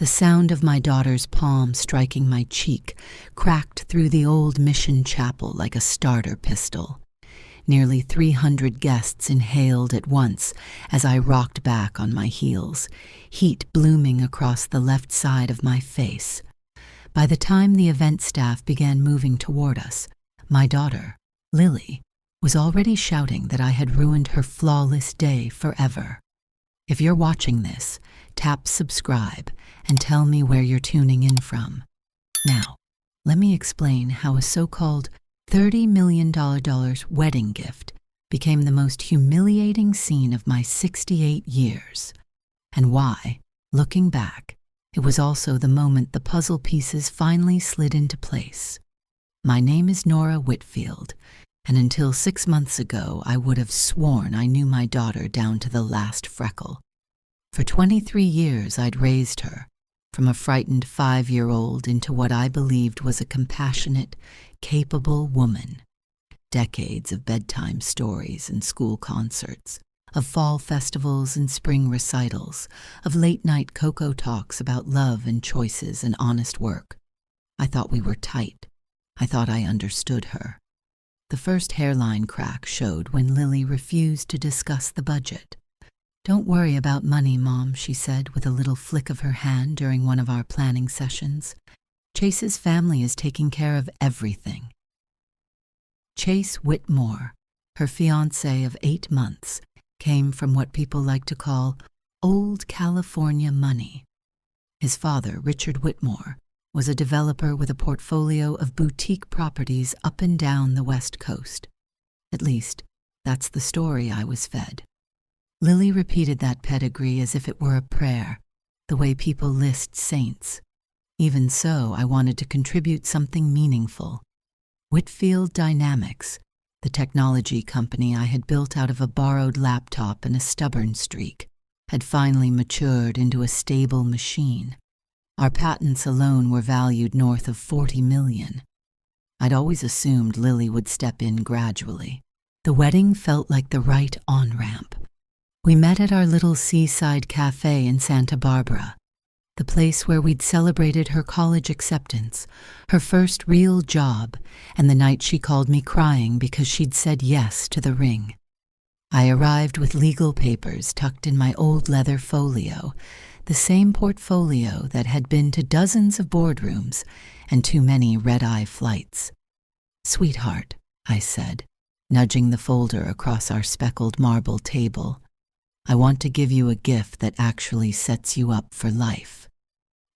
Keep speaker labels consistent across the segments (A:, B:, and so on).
A: The sound of my daughter's palm striking my cheek cracked through the old mission chapel like a starter pistol. Nearly 300 guests inhaled at once as I rocked back on my heels, heat blooming across the left side of my face. By the time the event staff began moving toward us, my daughter, Lily, was already shouting that I had ruined her flawless day forever. If you're watching this, tap subscribe and tell me where you're tuning in from. Now, let me explain how a so-called $30 million wedding gift became the most humiliating scene of my 68 years, and why, looking back, it was also the moment the puzzle pieces finally slid into place. My name is Nora Whitfield, and until 6 months ago, I would have sworn I knew my daughter down to the last freckle. For 23 years, I'd raised her, from a frightened 5-year-old into what I believed was a compassionate, capable woman. Decades of bedtime stories and school concerts, of fall festivals and spring recitals, of late-night cocoa talks about love and choices and honest work. I thought we were tight. I thought I understood her. The first hairline crack showed when Lily refused to discuss the budget. "Don't worry about money, Mom," she said with a little flick of her hand during one of our planning sessions. "Chase's family is taking care of everything." Chase Whitmore, her fiancé of 8 months, came from what people like to call old California money. His father, Richard Whitmore, was a developer with a portfolio of boutique properties up and down the West Coast. At least, that's the story I was fed. Lily repeated that pedigree as if it were a prayer, the way people list saints. Even so, I wanted to contribute something meaningful. Whitfield Dynamics, the technology company I had built out of a borrowed laptop and a stubborn streak, had finally matured into a stable machine. Our patents alone were valued north of $40 million. I'd always assumed Lily would step in gradually. The wedding felt like the right on-ramp. We met at our little seaside cafe in Santa Barbara, the place where we'd celebrated her college acceptance, her first real job, and the night she called me crying because she'd said yes to the ring. I arrived with legal papers tucked in my old leather folio, the same portfolio that had been to dozens of boardrooms and too many red-eye flights. "Sweetheart," I said, nudging the folder across our speckled marble table, "I want to give you a gift that actually sets you up for life."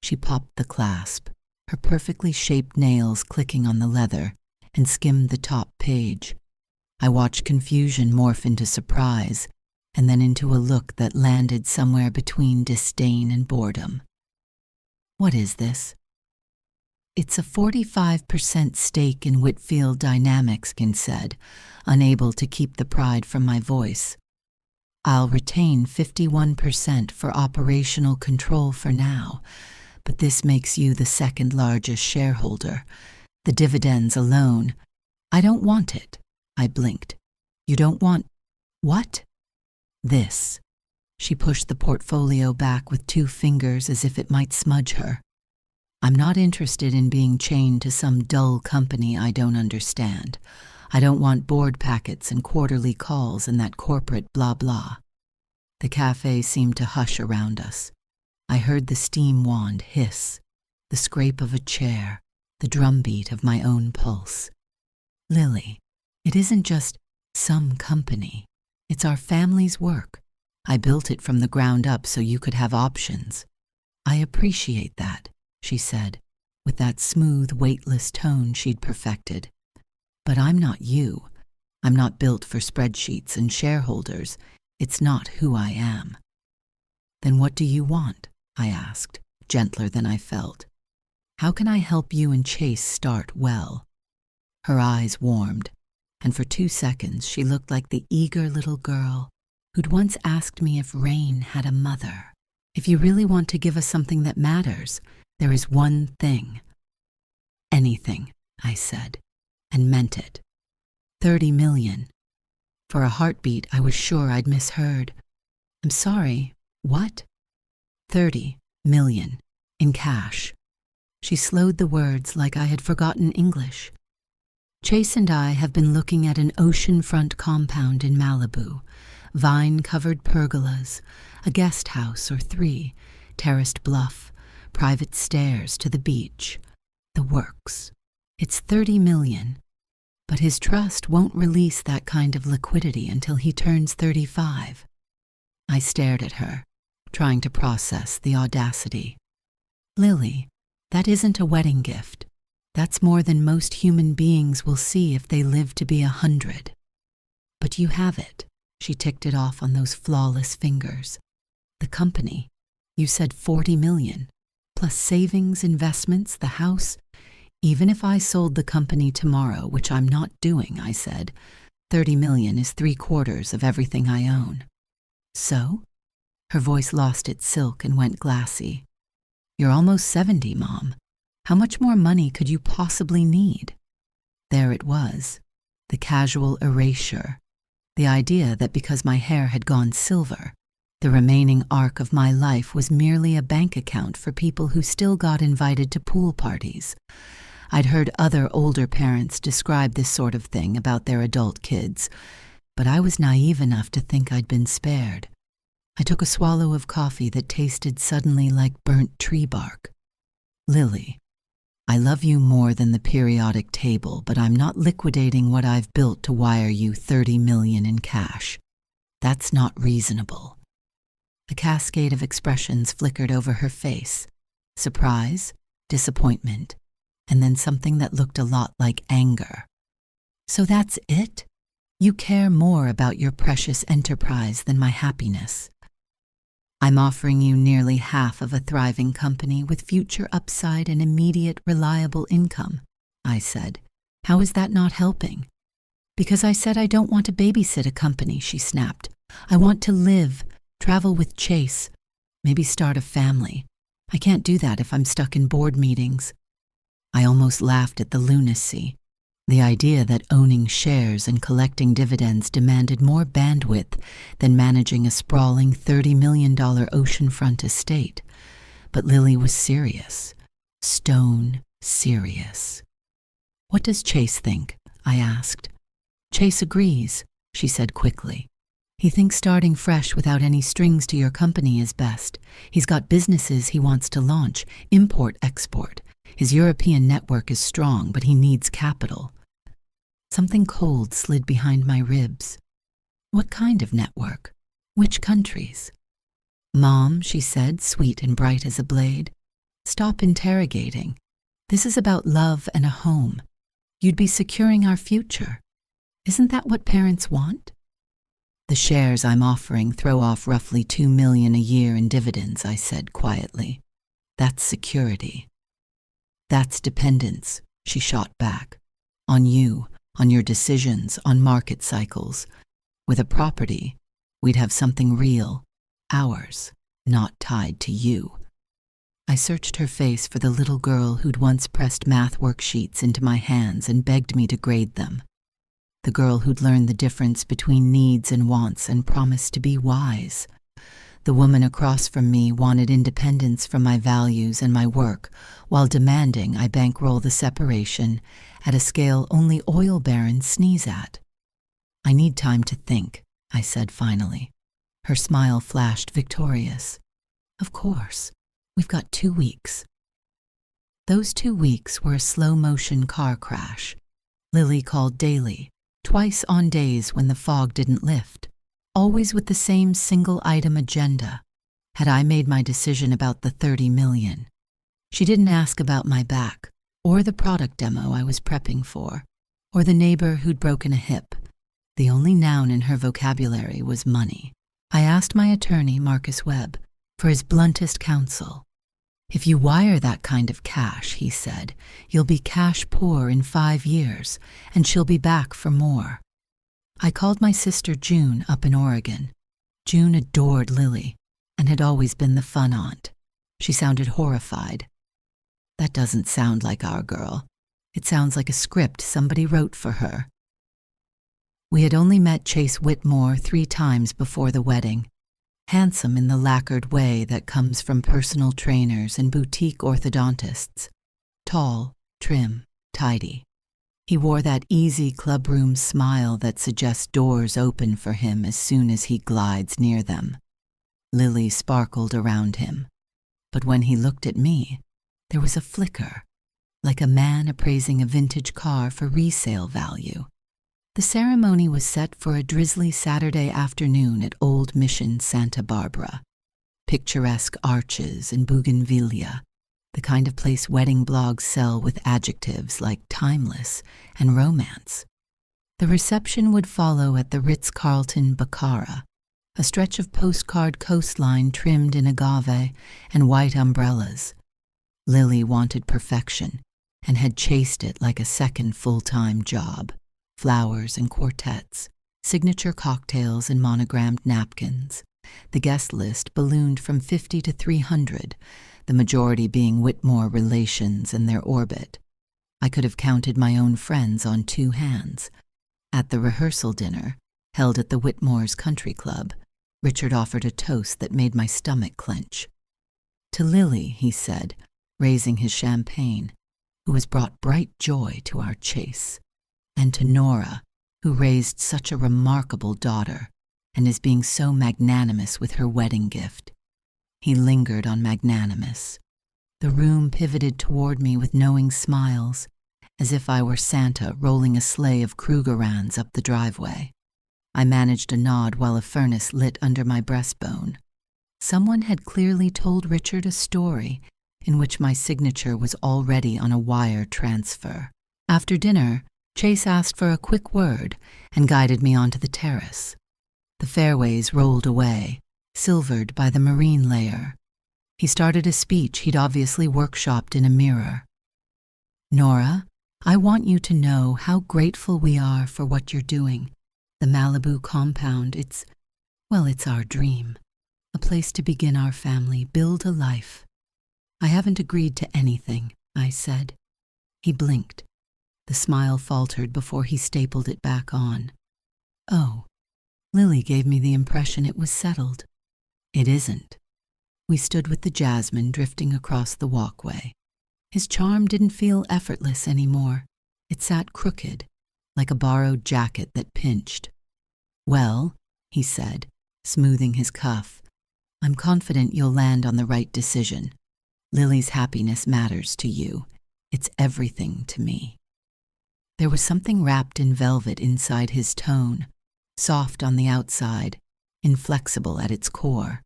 A: She popped the clasp, her perfectly shaped nails clicking on the leather, and skimmed the top page. I watched confusion morph into surprise, and then into a look that landed somewhere between disdain and boredom. "What is this?" "It's a 45% stake in Whitfield Dynamics," Kin said, unable to keep the pride from my voice. "I'll retain 51% for operational control for now, but this makes you the second largest shareholder. The dividends alone—" "I don't want it," I blinked. "You don't want what?" "This." She pushed the portfolio back with 2 fingers as if it might smudge her. "I'm not interested in being chained to some dull company I don't understand. I don't want board packets and quarterly calls and that corporate blah blah." The cafe seemed to hush around us. I heard the steam wand hiss, the scrape of a chair, the drumbeat of my own pulse. "Lily, it isn't just some company. It's our family's work. I built it from the ground up so you could have options." "I appreciate that," she said, with that smooth, weightless tone she'd perfected. "But I'm not you. I'm not built for spreadsheets and shareholders. It's not who I am." "Then what do you want?" I asked, gentler than I felt. "How can I help you and Chase start well?" Her eyes warmed, and for 2 seconds she looked like the eager little girl who'd once asked me if rain had a mother. "If you really want to give us something that matters, there is one thing." "Anything," I said, and meant it. 30 million. For a heartbeat, I was sure I'd misheard. "I'm sorry, what?" 30 million, In cash. She slowed the words like I had forgotten English. Chase and I have been looking at an oceanfront compound in Malibu, vine-covered pergolas, a guest house or 3, terraced bluff, private stairs to the beach. The works. It's $30 million. But his trust won't release that kind of liquidity until he turns 35. I stared at her, trying to process the audacity. Lily, that isn't a wedding gift. That's more than most human beings will see if they live to be 100. But you have it. She ticked it off on those flawless fingers. The company. You said $40 million. Plus savings, investments, the house. Even if I sold the company tomorrow, which I'm not doing, I said, $30 million is 3/4 of everything I own. So? Her voice lost its silk and went glassy. You're almost 70, Mom. How much more money could you possibly need? There it was, the casual erasure, the idea that because my hair had gone silver, the remaining arc of my life was merely a bank account for people who still got invited to pool parties. I'd heard other older parents describe this sort of thing about their adult kids, but I was naive enough to think I'd been spared. I took a swallow of coffee that tasted suddenly like burnt tree bark. Lily, I love you more than the periodic table, but I'm not liquidating what I've built to wire you $30 million in cash. That's not reasonable. A cascade of expressions flickered over her face. Surprise, disappointment, and then something that looked a lot like anger. So that's it? You care more about your precious enterprise than my happiness. I'm offering you nearly half of a thriving company with future upside and immediate, reliable income, I said. How is that not helping? Because I said I don't want to babysit a company, she snapped. I want to live, travel with Chase, maybe start a family. I can't do that if I'm stuck in board meetings. I almost laughed at the lunacy. The idea that owning shares and collecting dividends demanded more bandwidth than managing a sprawling $30 million oceanfront estate. But Lily was serious. Stone serious. What does Chase think? I asked. Chase agrees, she said quickly. He thinks starting fresh without any strings to your company is best. He's got businesses he wants to launch, import-export. His European network is strong, but he needs capital. Something cold slid behind my ribs. What kind of network? Which countries? Mom, she said, sweet and bright as a blade, stop interrogating. This is about love and a home. You'd be securing our future. Isn't that what parents want? The shares I'm offering throw off roughly $2 million a year in dividends, I said quietly. That's security. That's dependence, she shot back. On you, on your decisions, on market cycles. With a property, we'd have something real, ours, not tied to you. I searched her face for the little girl who'd once pressed math worksheets into my hands and begged me to grade them. The girl who'd learned the difference between needs and wants and promised to be wise. The woman across from me wanted independence from my values and my work, while demanding I bankroll the separation at a scale only oil barons sneeze at. I need time to think, I said finally. Her smile flashed victorious. Of course, we've got 2 weeks. Those 2 weeks were a slow-motion car crash. Lily called daily, twice on days when the fog didn't lift. Always with the same single-item agenda. Had I made my decision about the $30 million? She didn't ask about my back, or the product demo I was prepping for, or the neighbor who'd broken a hip. The only noun in her vocabulary was money. I asked my attorney, Marcus Webb, for his bluntest counsel. If you wire that kind of cash, he said, you'll be cash poor in 5 years, and she'll be back for more. I called my sister June up in Oregon. June adored Lily and had always been the fun aunt. She sounded horrified. That doesn't sound like our girl. It sounds like a script somebody wrote for her. We had only met Chase Whitmore 3 times before the wedding. handsome in the lacquered way that comes from personal trainers and boutique orthodontists. Tall, trim, tidy. He wore that easy clubroom smile that suggests doors open for him as soon as he glides near them. Lily sparkled around him, but when he looked at me, there was a flicker, like a man appraising a vintage car for resale value. The ceremony was set for a drizzly Saturday afternoon at Old Mission, Santa Barbara. Picturesque arches and bougainvillea, the kind of place wedding blogs sell with adjectives like timeless and romance. The reception would follow at the Ritz-Carlton Baccara, a stretch of postcard coastline trimmed in agave and white umbrellas. Lily wanted perfection and had chased it like a second full-time job. Flowers and quartets, signature cocktails and monogrammed napkins. The guest list ballooned from 50 to 300, the majority being Whitmore relations and their orbit. I could have counted my own friends on 2 hands. At the rehearsal dinner, held at the Whitmore's Country Club, Richard offered a toast that made my stomach clench. To Lily, he said, raising his champagne, who has brought bright joy to our chase, and to Nora, who raised such a remarkable daughter and is being so magnanimous with her wedding gift. He lingered on magnanimous. The room pivoted toward me with knowing smiles, as if I were Santa rolling a sleigh of Krugerrands up the driveway. I managed a nod while a furnace lit under my breastbone. Someone had clearly told Richard a story in which my signature was already on a wire transfer. After dinner, Chase asked for a quick word and guided me onto the terrace. The fairways rolled away, silvered by the marine layer. He started a speech he'd obviously workshopped in a mirror. Nora, I want you to know how grateful we are for what you're doing. The Malibu compound, it's our dream. A place to begin our family, build a life. I haven't agreed to anything, I said. He blinked. The smile faltered before he stapled it back on. Oh, Lily gave me the impression it was settled. It isn't. We stood with the jasmine drifting across the walkway. His charm didn't feel effortless anymore. It sat crooked, like a borrowed jacket that pinched. Well, he said, smoothing his cuff, I'm confident you'll land on the right decision. Lily's happiness matters to you. It's everything to me. There was something wrapped in velvet inside his tone, soft on the outside, inflexible at its core.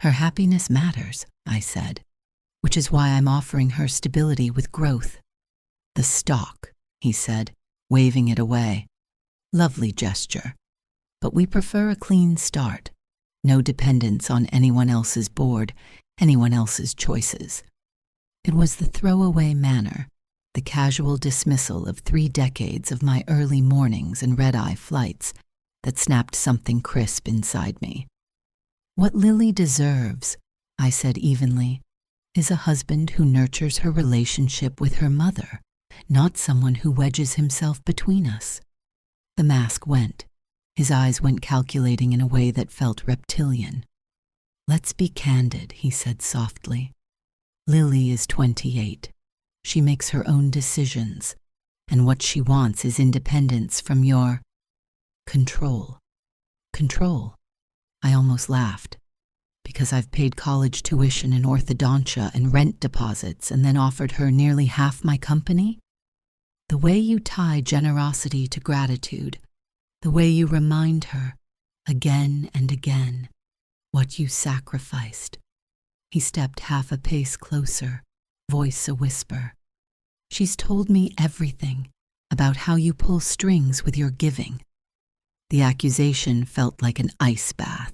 A: Her happiness matters, I said, which is why I'm offering her stability with growth. The stock, he said, waving it away. Lovely gesture. But we prefer a clean start. No dependence on anyone else's board, anyone else's choices. It was the throwaway manner, the casual dismissal of 3 decades of my early mornings and red-eye flights that snapped something crisp inside me. What Lily deserves, I said evenly, is a husband who nurtures her relationship with her mother, not someone who wedges himself between us. The mask went. His eyes went calculating in a way that felt reptilian. Let's be candid, he said softly. Lily is 28. She makes her own decisions, and what she wants is independence from your control. Control. I almost laughed, because I've paid college tuition and orthodontia and rent deposits and then offered her nearly half my company? The way you tie generosity to gratitude, the way you remind her, again and again, what you sacrificed. He stepped half a pace closer, voice a whisper. She's told me everything about how you pull strings with your giving. The accusation felt like an ice bath.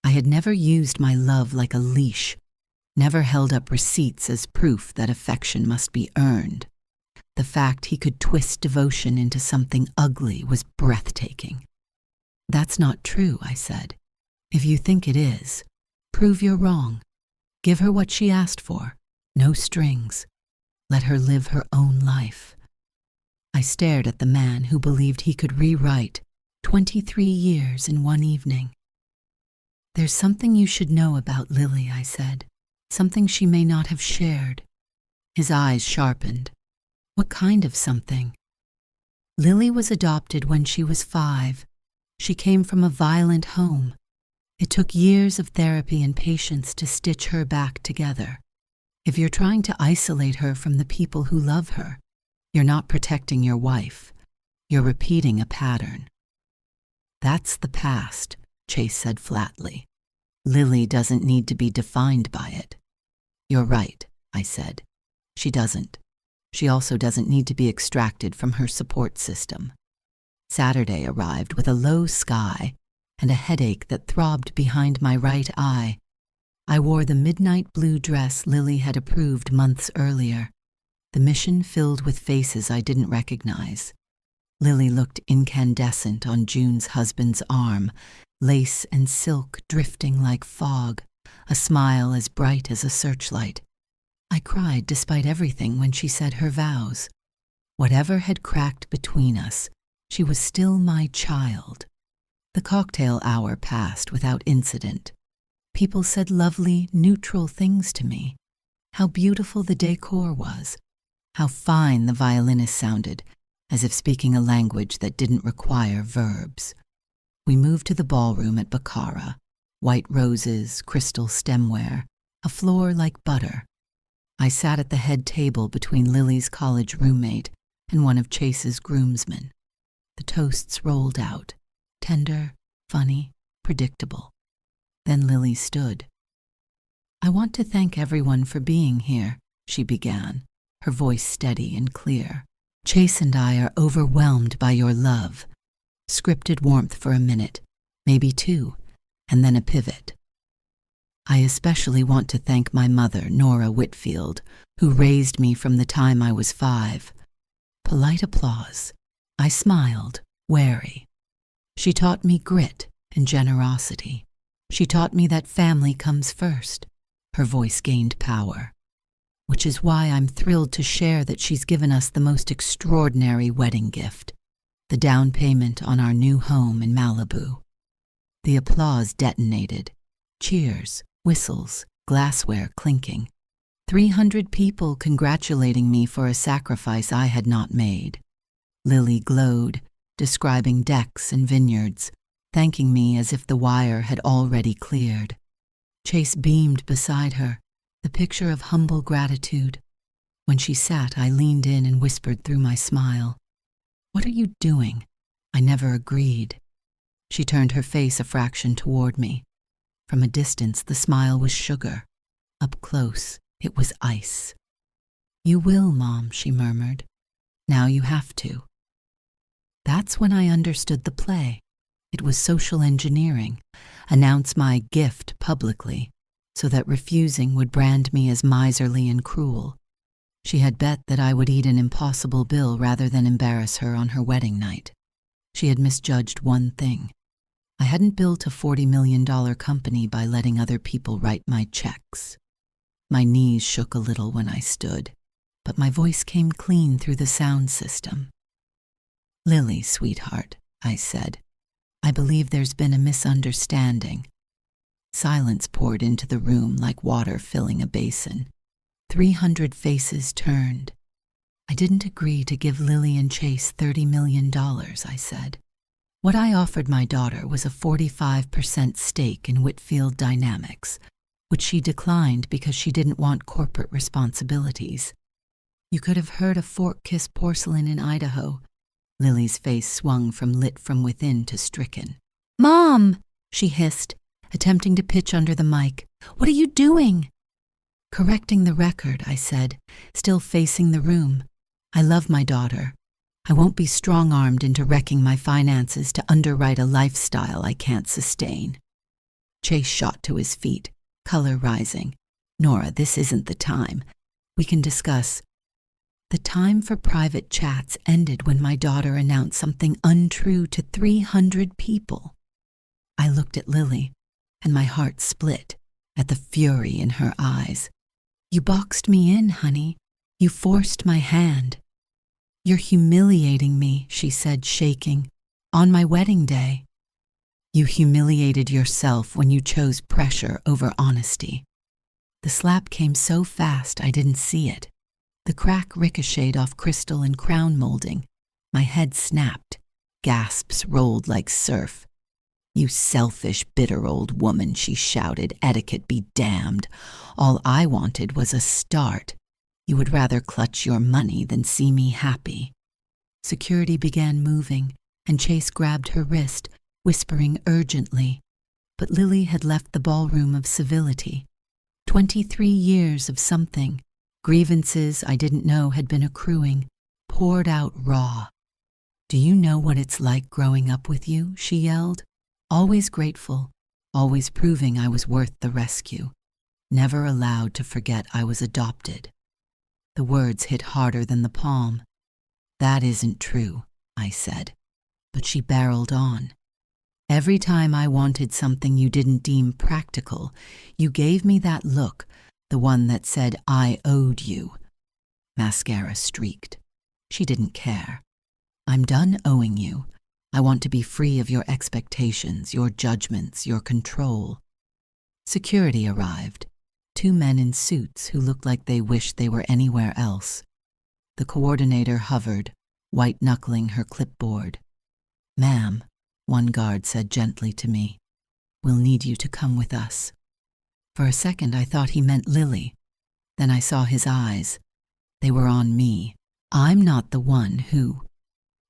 A: I had never used my love like a leash, never held up receipts as proof that affection must be earned. The fact he could twist devotion into something ugly was breathtaking. That's not true, I said. If you think it is, prove you're wrong. Give her what she asked for, no strings. Let her live her own life. I stared at the man who believed he could rewrite 23 years in one evening. There's something you should know about Lily, I said. Something she may not have shared. His eyes sharpened. What kind of something? Lily was adopted when she was 5. She came from a violent home. It took years of therapy and patience to stitch her back together. If you're trying to isolate her from the people who love her, you're not protecting your wife. You're repeating a pattern. That's the past, Chase said flatly. Lily doesn't need to be defined by it. You're right, I said. She doesn't. She also doesn't need to be extracted from her support system. Saturday arrived with a low sky and a headache that throbbed behind my right eye. I wore the midnight blue dress Lily had approved months earlier, the mission filled with faces I didn't recognize. Lily looked incandescent on June's husband's arm, lace and silk drifting like fog, a smile as bright as a searchlight. I cried despite everything when she said her vows. Whatever had cracked between us, she was still my child. The cocktail hour passed without incident. People said lovely, neutral things to me. How beautiful the decor was. How fine the violinist sounded, as if speaking a language that didn't require verbs. We moved to the ballroom at Baccara. White roses, crystal stemware, a floor like butter. I sat at the head table between Lily's college roommate and one of Chase's groomsmen. The toasts rolled out, tender, funny, predictable. Then Lily stood. I want to thank everyone for being here, she began, her voice steady and clear. Chase and I are overwhelmed by your love. Scripted warmth for a minute, maybe 2, and then a pivot. I especially want to thank my mother, Nora Whitfield, who raised me from the time I was 5. Polite applause. I smiled, wary. She taught me grit and generosity. She taught me that family comes first. Her voice gained power. Which is why I'm thrilled to share that she's given us the most extraordinary wedding gift, the down payment on our new home in Malibu. The applause detonated. Cheers, whistles, glassware clinking. 300 people congratulating me for a sacrifice I had not made. Lily glowed, describing decks and vineyards, thanking me as if the wire had already cleared. Chase beamed beside her, the picture of humble gratitude. When she sat, I leaned in and whispered through my smile, "What are you doing?" I never agreed. She turned her face a fraction toward me. From a distance, the smile was sugar. Up close, it was ice. "You will, Mom," she murmured. "Now you have to." That's when I understood the play. It was social engineering. Announce my gift publicly, so that refusing would brand me as miserly and cruel. She had bet that I would eat an impossible bill rather than embarrass her on her wedding night. She had misjudged one thing. I hadn't built a $40 million company by letting other people write my checks. My knees shook a little when I stood, but my voice came clean through the sound system. "Lily, sweetheart," I said, "I believe there's been a misunderstanding." Silence poured into the room like water filling a basin. 300 faces turned. "I didn't agree to give Lily and Chase $30 million, I said. What I offered my daughter was a 45% stake in Whitfield Dynamics, which she declined because she didn't want corporate responsibilities. You could have heard a fork kiss porcelain in Idaho. Lily's face swung from lit from within to stricken. "Mom!" she hissed, attempting to pitch under the mic. "What are you doing?" "Correcting the record," I said, still facing the room. "I love my daughter. I won't be strong-armed into wrecking my finances to underwrite a lifestyle I can't sustain." Chase shot to his feet, color rising. "Nora, this isn't the time. We can discuss." The time for private chats ended when my daughter announced something untrue to 300 people. I looked at Lily, and my heart split at the fury in her eyes. "You boxed me in, honey. You forced my hand." "You're humiliating me," she said, shaking, "on my wedding day." You humiliated yourself when you chose pressure over honesty. The slap came so fast I didn't see it. The crack ricocheted off crystal and crown molding. My head snapped. Gasps rolled like surf. "You selfish, bitter old woman," she shouted. "Etiquette be damned. All I wanted was a start. You would rather clutch your money than see me happy." Security began moving, and Chase grabbed her wrist, whispering urgently. But Lily had left the ballroom of civility. 23 years of something, grievances I didn't know had been accruing, poured out raw. "Do you know what it's like growing up with you?" she yelled. Always grateful, always proving I was worth the rescue, never allowed to forget I was adopted. The words hit harder than the palm. "That isn't true," I said, but she barreled on. "Every time I wanted something you didn't deem practical, you gave me that look, the one that said I owed you." Mascara streaked. She didn't care. "I'm done owing you. I want to be free of your expectations, your judgments, your control." Security arrived. 2 men in suits who looked like they wished they were anywhere else. The coordinator hovered, white-knuckling her clipboard. "Ma'am," one guard said gently to me, "we'll need you to come with us." For a second I thought he meant Lily. Then I saw his eyes. They were on me. "I'm not the one who—"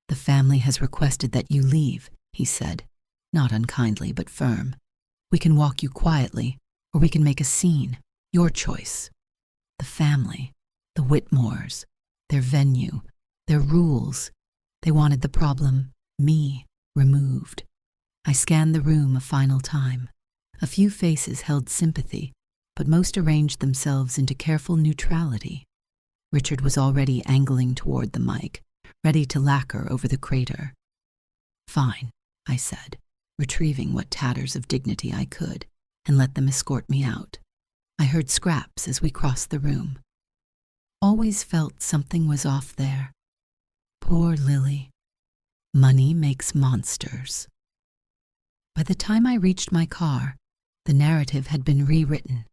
A: "The family has requested that you leave," he said, not unkindly but firm. "We can walk you quietly, or we can make a scene. Your choice." The family, the Whitmores, their venue, their rules. They wanted the problem, me, removed. I scanned the room a final time. A few faces held sympathy, but most arranged themselves into careful neutrality. Richard was already angling toward the mic, ready to lacquer over the crater. "Fine," I said, retrieving what tatters of dignity I could, and let them escort me out. I heard scraps as we crossed the room. Always felt something was off there. Poor Lily. Money makes monsters. By the time I reached my car, the narrative had been rewritten.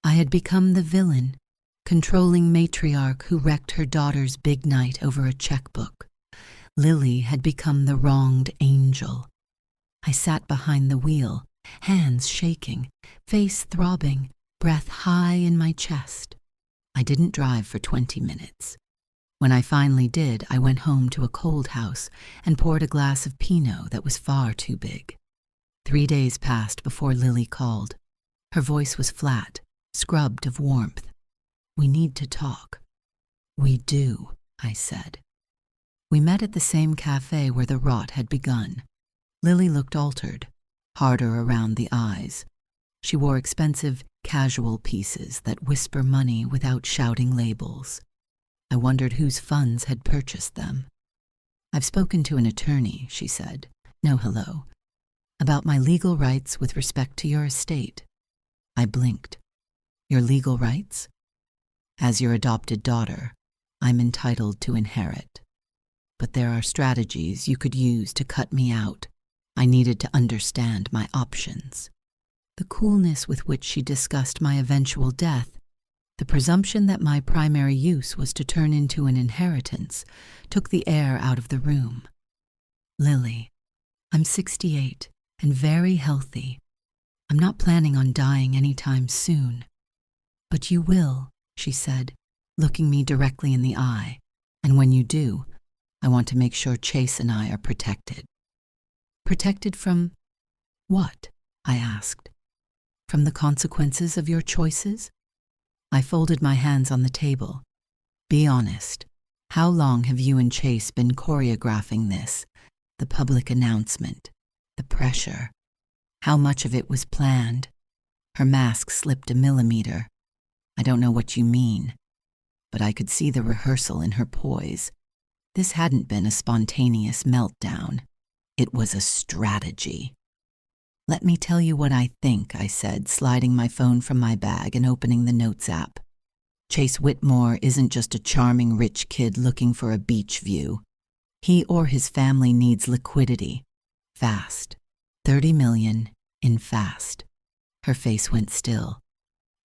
A: I had become the villain, controlling matriarch who wrecked her daughter's big night over a checkbook. Lily had become the wronged angel. I sat behind the wheel, hands shaking, face throbbing, breath high in my chest. I didn't drive for 20 minutes. When I finally did, I went home to a cold house and poured a glass of Pinot that was far too big. 3 days passed before Lily called. Her voice was flat, scrubbed of warmth. "We need to talk." "We do," I said. We met at the same cafe where the rot had begun. Lily looked altered, harder around the eyes. She wore expensive, casual pieces that whisper money without shouting labels. I wondered whose funds had purchased them. "I've spoken to an attorney," she said. "No hello. About my legal rights with respect to your estate." I blinked. "Your legal rights?" "As your adopted daughter, I'm entitled to inherit. But there are strategies you could use to cut me out. I needed to understand my options." The coolness with which she discussed my eventual death, the presumption that my primary use was to turn into an inheritance, took the air out of the room. "Lily, I'm 68 and very healthy. I'm not planning on dying anytime soon." "But you will," she said, looking me directly in the eye. "And when you do, I want to make sure Chase and I are protected." "Protected from what?" I asked. "From the consequences of your choices?" I folded my hands on the table. "Be honest. How long have you and Chase been choreographing this? The public announcement, the pressure. How much of it was planned?" Her mask slipped a millimeter. "I don't know what you mean." But I could see the rehearsal in her poise. This hadn't been a spontaneous meltdown. It was a strategy. "Let me tell you what I think," I said, sliding my phone from my bag and opening the Notes app. "Chase Whitmore isn't just a charming rich kid looking for a beach view. He or his family needs liquidity. Fast. 30 million in fast. Her face went still.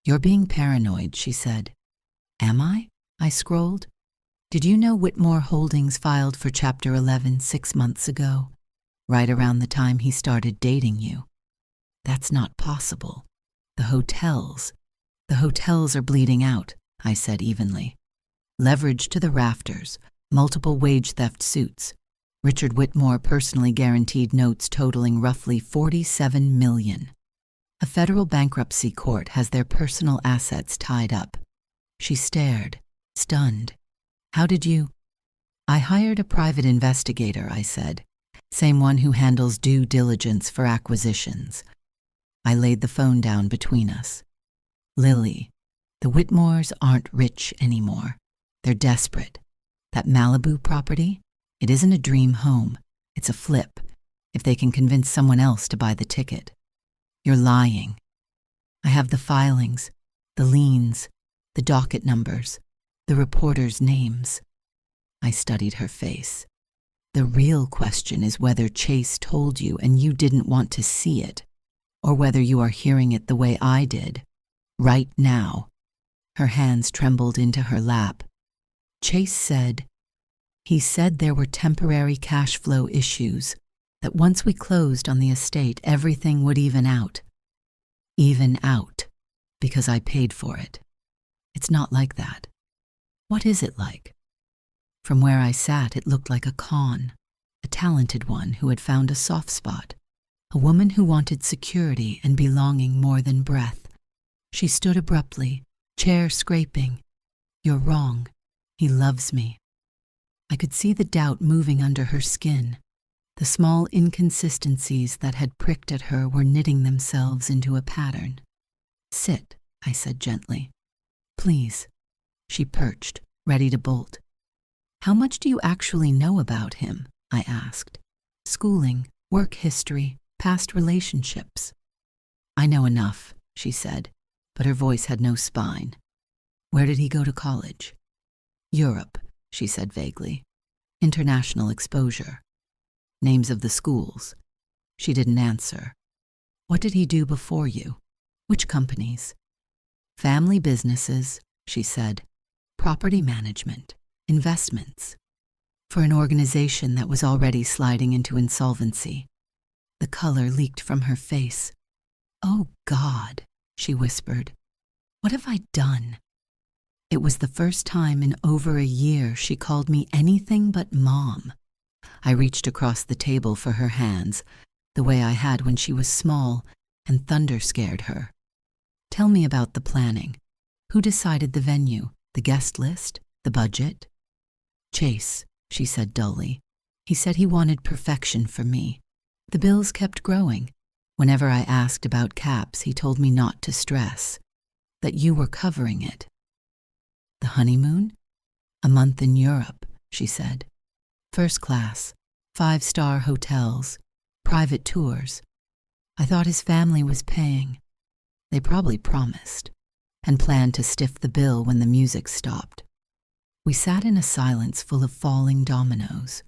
A: You're being paranoid, she said. Am I? I scrolled. Did you know Whitmore Holdings filed for Chapter 11 6 months ago, right around the time he started dating you? That's not possible. The hotels are bleeding out, I said evenly. Leverage to the rafters, multiple wage theft suits. Richard Whitmore personally guaranteed notes totaling roughly $47 million. A federal bankruptcy court has their personal assets tied up. She stared, stunned. How did you? I hired a private investigator, I said. Same one who handles due diligence for acquisitions. I laid the phone down between us. Lily, the Whitmores aren't rich anymore. They're desperate. That Malibu property? It isn't a dream home. It's a flip, if they can convince someone else to buy the ticket. You're lying. I have the filings, the liens, the docket numbers, the reporters' names. I studied her face. The real question is whether Chase told you and you didn't want to see it, or whether you are hearing it the way I did, right now. Her hands trembled into her lap. Chase said, he said there were temporary cash flow issues, that once we closed on the estate, everything would even out. Even out, because I paid for it. It's not like that. What is it like? From where I sat, it looked like a con, a talented one who had found a soft spot, a woman who wanted security and belonging more than breath. She stood abruptly, chair scraping. You're wrong. He loves me. I could see the doubt moving under her skin. The small inconsistencies that had pricked at her were knitting themselves into a pattern. Sit, I said gently. Please. She perched, ready to bolt. How much do you actually know about him? I asked. Schooling, work history, past relationships. I know enough, she said, but her voice had no spine. Where did he go to college? Europe, she said vaguely. International exposure. Names of the schools. She didn't answer. What did he do before you? Which companies? Family businesses, she said. Property management. Investments. For an organization that was already sliding into insolvency. The color leaked from her face. Oh, God, she whispered. What have I done? It was the first time in over a year she called me anything but Mom. I reached across the table for her hands, the way I had when she was small, and thunder scared her. Tell me about the planning. Who decided the venue, the guest list, the budget? Chase, she said dully. He said he wanted perfection for me. The bills kept growing. Whenever I asked about caps, he told me not to stress, that you were covering it. The honeymoon? A month in Europe, she said. First class, 5-star hotels, private tours. I thought his family was paying. They probably promised, and planned to stiff the bill when the music stopped. We sat in a silence full of falling dominoes.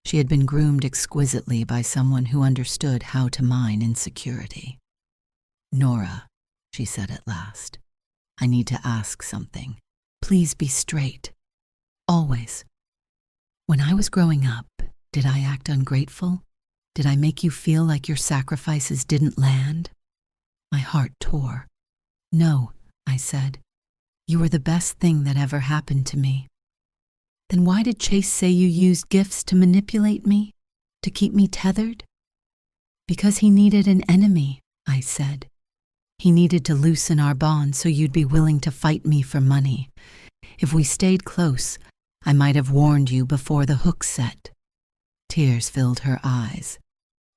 A: She had been groomed exquisitely by someone who understood how to mine insecurity. Nora, she said at last, I need to ask something. Please be straight. Always. When I was growing up, did I act ungrateful? Did I make you feel like your sacrifices didn't land? My heart tore. No, I said. You were the best thing that ever happened to me. Then why did Chase say you used gifts to manipulate me? To keep me tethered? Because he needed an enemy, I said. He needed to loosen our bond so you'd be willing to fight me for money. If we stayed close, I might have warned you before the hook set. Tears filled her eyes.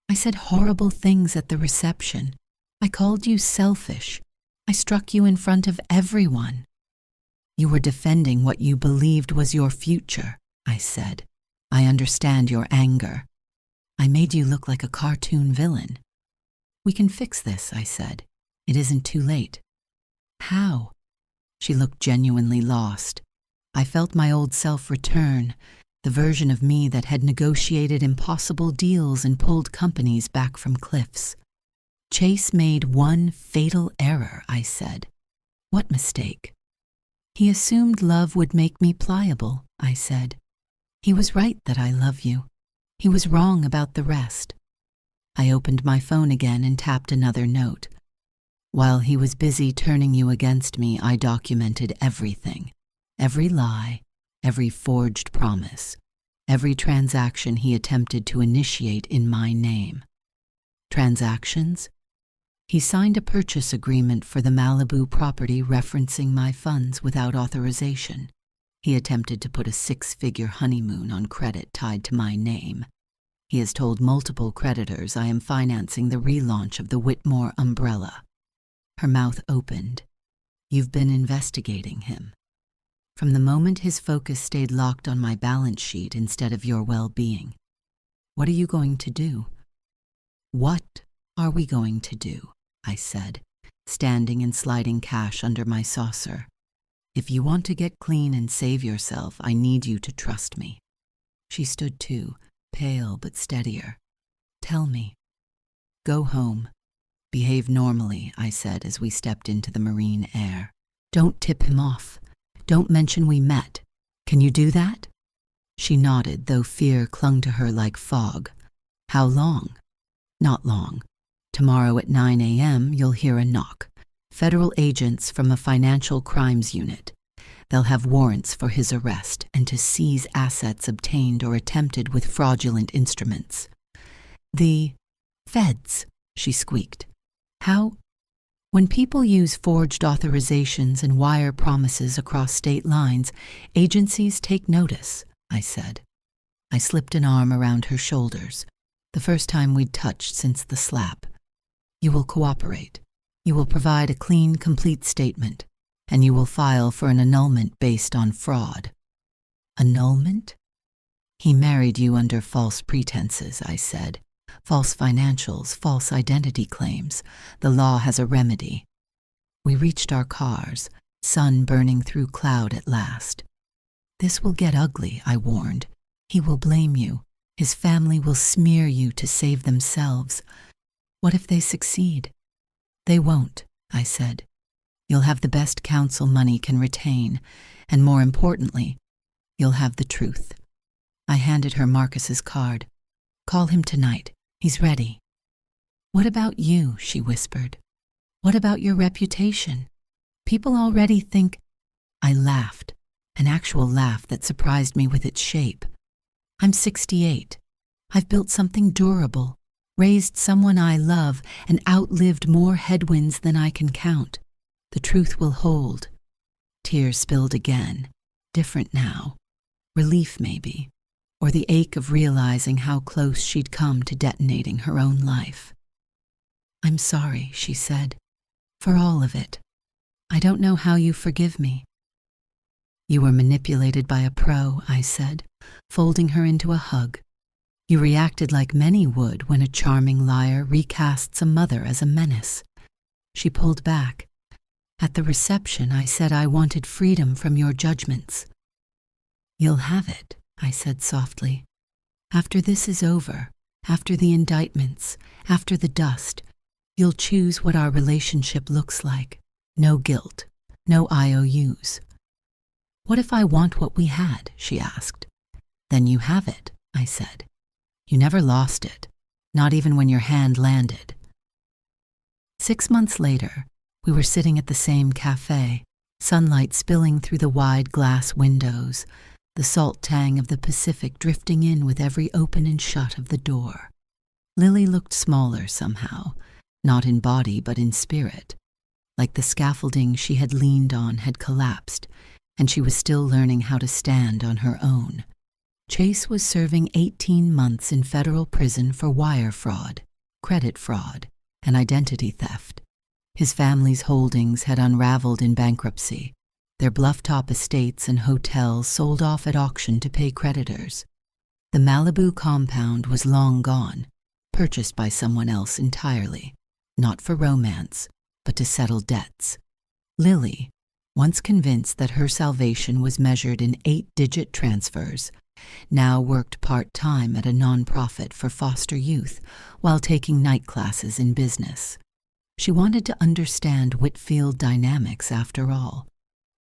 A: I said horrible things at the reception. I called you selfish. I struck you in front of everyone. You were defending what you believed was your future, I said. I understand your anger. I made you look like a cartoon villain. We can fix this, I said. It isn't too late. How? She looked genuinely lost. I felt my old self return, the version of me that had negotiated impossible deals and pulled companies back from cliffs. Chase made one fatal error, I said. What mistake? He assumed love would make me pliable, I said. He was right that I love you. He was wrong about the rest. I opened my phone again and tapped another note. While he was busy turning you against me, I documented everything. Every lie, every forged promise, every transaction he attempted to initiate in my name. Transactions? He signed a purchase agreement for the Malibu property referencing my funds without authorization. He attempted to put a 6-figure honeymoon on credit tied to my name. He has told multiple creditors I am financing the relaunch of the Whitmore umbrella. Her mouth opened. You've been investigating him. From the moment his focus stayed locked on my balance sheet instead of your well-being. What are you going to do? What are we going to do? I said, standing and sliding cash under my saucer. If you want to get clean and save yourself, I need you to trust me. She stood too, pale but steadier. Tell me. Go home. Behave normally, I said as we stepped into the marine air. Don't tip him off. Don't mention we met. Can you do that? She nodded, though fear clung to her like fog. How long? Not long. Tomorrow at 9 a.m. you'll hear a knock. Federal agents from a financial crimes unit. They'll have warrants for his arrest and to seize assets obtained or attempted with fraudulent instruments. The feds, she squeaked. How? When people use forged authorizations and wire promises across state lines, agencies take notice, I said. I slipped an arm around her shoulders, the first time we'd touched since the slap. You will cooperate. You will provide a clean, complete statement, and you will file for an annulment based on fraud. Annulment? He married you under false pretenses, I said. False financials, false identity claims. The law has a remedy. We reached our cars, sun burning through cloud at last. This will get ugly, I warned. He will blame you. His family will smear you to save themselves. What if they succeed? They won't, I said. You'll have the best counsel money can retain, and more importantly, you'll have the truth. I handed her Marcus's card. Call him tonight. He's ready. What about you? She whispered. What about your reputation? People already think... I laughed, an actual laugh that surprised me with its shape. I'm 68. I've built something durable, raised someone I love, and outlived more headwinds than I can count. The truth will hold. Tears spilled again, different now. Relief, maybe, or the ache of realizing how close she'd come to detonating her own life. I'm sorry, she said, for all of it. I don't know how you forgive me. You were manipulated by a pro, I said, folding her into a hug. You reacted like many would when a charming liar recasts a mother as a menace. She pulled back. At the reception, I said I wanted freedom from your judgments. You'll have it, I said softly. After this is over, after the indictments, after the dust, you'll choose what our relationship looks like. No guilt, no IOUs. What if I want what we had? She asked. Then you have it, I said. You never lost it, not even when your hand landed. 6 months later, we were sitting at the same cafe, sunlight spilling through the wide glass windows, the salt tang of the Pacific drifting in with every open and shut of the door. Lily looked smaller somehow, not in body but in spirit, like the scaffolding she had leaned on had collapsed, and she was still learning how to stand on her own. Chase was serving 18 months in federal prison for wire fraud, credit fraud, and identity theft. His family's holdings had unraveled in bankruptcy, their bluff-top estates and hotels sold off at auction to pay creditors. The Malibu compound was long gone, purchased by someone else entirely, not for romance, but to settle debts. Lily, once convinced that her salvation was measured in 8-digit transfers, now worked part-time at a nonprofit for foster youth while taking night classes in business. She wanted to understand Whitfield dynamics after all.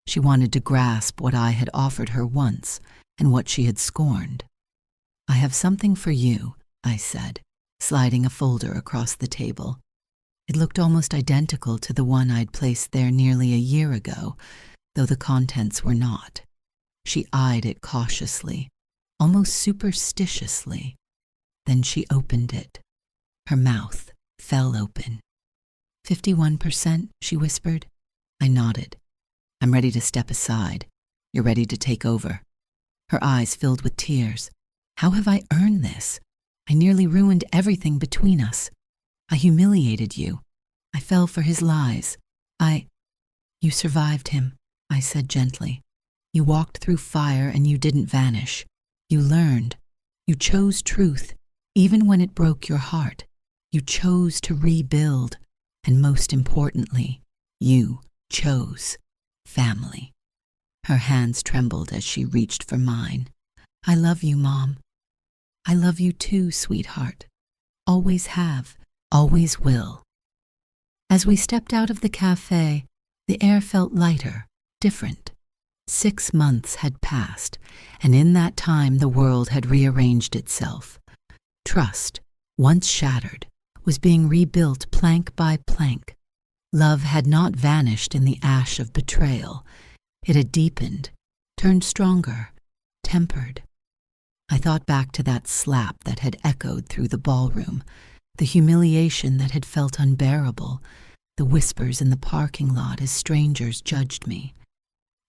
A: She wanted to grasp what I had offered her once and what she had scorned. "I have something for you," I said, sliding a folder across the table. It looked almost identical to the one I'd placed there nearly a year ago, though the contents were not. She eyed it cautiously, almost superstitiously. Then she opened it. Her mouth fell open. 51%, she whispered. I nodded. "I'm ready to step aside. You're ready to take over." Her eyes filled with tears. "How have I earned this? I nearly ruined everything between us. I humiliated you. I fell for his lies. You survived him," I said gently. "You walked through fire and you didn't vanish. You learned. You chose truth, even when it broke your heart. You chose to rebuild. And most importantly, you chose family." Her hands trembled as she reached for mine. "I love you, Mom. I love you too, sweetheart. Always have, always will." As we stepped out of the cafe, the air felt lighter, different. 6 months had passed, and in that time the world had rearranged itself. Trust, once shattered, was being rebuilt plank by plank. Love had not vanished in the ash of betrayal. It had deepened, turned stronger, tempered. I thought back to that slap that had echoed through the ballroom, the humiliation that had felt unbearable, the whispers in the parking lot as strangers judged me.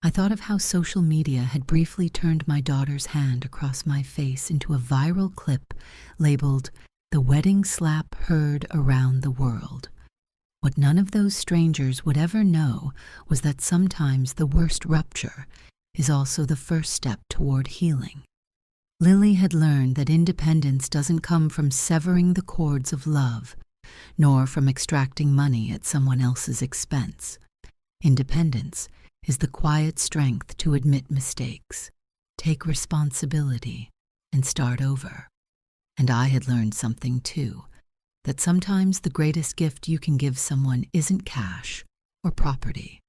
A: I thought of how social media had briefly turned my daughter's hand across my face into a viral clip labeled "The Wedding Slap Heard Around the World." What none of those strangers would ever know was that sometimes the worst rupture is also the first step toward healing. Lily had learned that independence doesn't come from severing the cords of love, nor from extracting money at someone else's expense. Independence is the quiet strength to admit mistakes, take responsibility, and start over. And I had learned something too, that sometimes the greatest gift you can give someone isn't cash or property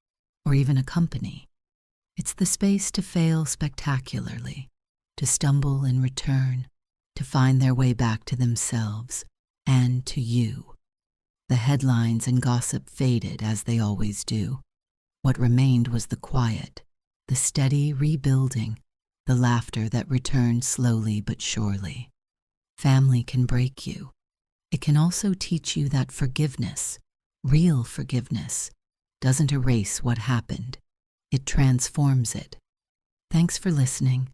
A: or even a company. It's the space to fail spectacularly, to stumble and return, to find their way back to themselves and to you. The headlines and gossip faded as they always do. What remained was the quiet, the steady rebuilding, the laughter that returned slowly but surely. Family can break you. It can also teach you that forgiveness, real forgiveness, doesn't erase what happened. It transforms it. Thanks for listening.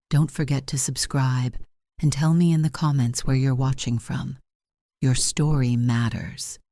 A: Don't forget to subscribe and tell me in the comments where you're watching from. Your story matters.